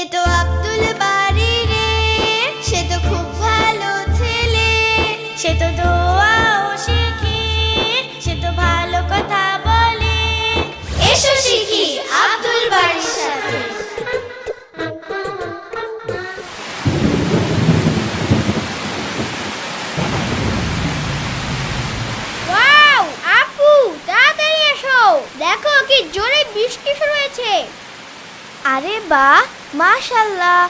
এ তো আব্দুল বাড়ি রে, সে তো খুব ভালো ছেলে, সে তো দোয়াও শিখে, সে তো ভালো কথা বলে। এসো শিখি আব্দুল বাড়ির সাথে। ওয়াও আপু, তাড়াতাড়ি এসো, দেখো কি জোরে বৃষ্টি শুরু হয়েছে। আরে বাহ, মাশাআল্লাহ,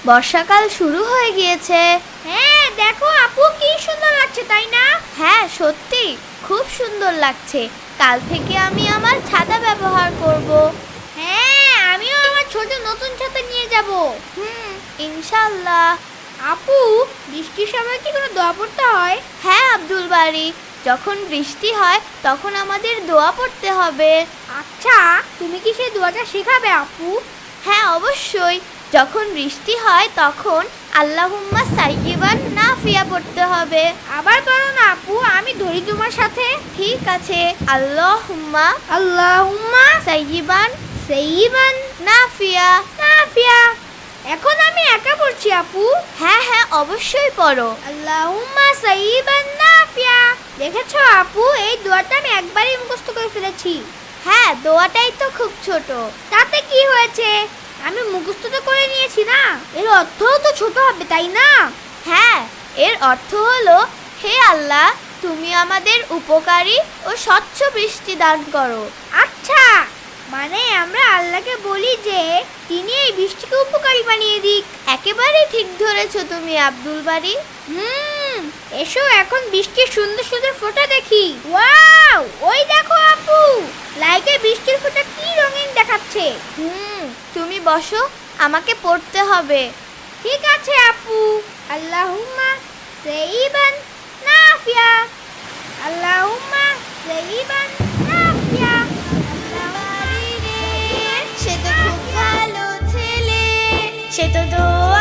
বর্ষাকাল শুরু হয়ে গিয়েছে। হ্যাঁ দেখো আপু, কি সুন্দর লাগছে তাই না? হ্যাঁ সত্যি খুব সুন্দর লাগছে। কাল থেকে আমি আমার ছাতা ব্যবহার করব। হ্যাঁ, আমিও আমার ছোট নতুন ছাতা নিয়ে যাব। ইনশাআল্লাহ। আপু, বৃষ্টির সময় কি কোনো দোয়া পড়তে হয়? হ্যাঁ আব্দুল বাড়ি, যখন বৃষ্টি হয় তখন আমাদের দোয়া পড়তে হবে। আচ্ছা, তুমি কি সেই দোয়াটা শেখাবে আপু? হ্যাঁ অবশ্যই, যখন বৃষ্টি হয় তখন আল্লাহুম্মা সাইয়্যিবান নাফিয়া পড়তে হবে। আবার বলো না আপু, আমি ধরি তোমার সাথে। ঠিক আছে, আল্লাহুম্মা আল্লাহুম্মা সাইয়্যিবান সাইয়্যিবান নাফিয়া। নাফিয়া। এখন আমি একা পড়ছি আপু। হ্যাঁ হ্যাঁ অবশ্যই পড়ো। আল্লাহুম্মা সাইয়্যিবান নাফিয়া। দেখেছো আপু, এই দোয়াটা আমি একবারই মুখস্থ করে ফেলেছি। হ্যাঁ, দোয়াটাই তো খুব ছোট। তাতে কি হয়েছে? আমি মুখস্থ তো করে নিয়েছি না, এর অর্থও তো ছোট হবে তাই না? হ্যাঁ, এর অর্থ হলো, হে আল্লাহ, তুমি আমাদের উপকারী ও স্বচ্ছ বৃষ্টি দান করো। আচ্ছা, মানে আমরা আল্লাহকে বলি যে তিনি এই বৃষ্টিকে উপকারী বানিয়ে দিক। একেবারেই ঠিক ধরেছো তুমি আব্দুল বাড়ি। এসো এখন বৃষ্টির সুন্দর সুন্দর ফোঁটা দেখি। ওয়াও, ওই দেখো আপু, লাইটে বৃষ্টির ফোঁটা কি রঙিন দেখাচ্ছে। তুমি বসো, আমাকে পড়তে হবে। ঠিক আছে আপু। আল্লাহুম্মা সাইয়্যিবান নাফিয়া। আল্লাহুম্মা সাইয়্যিবান নাফিয়া। সে তো খুব ভালো ছেলে, সে তো দোয়া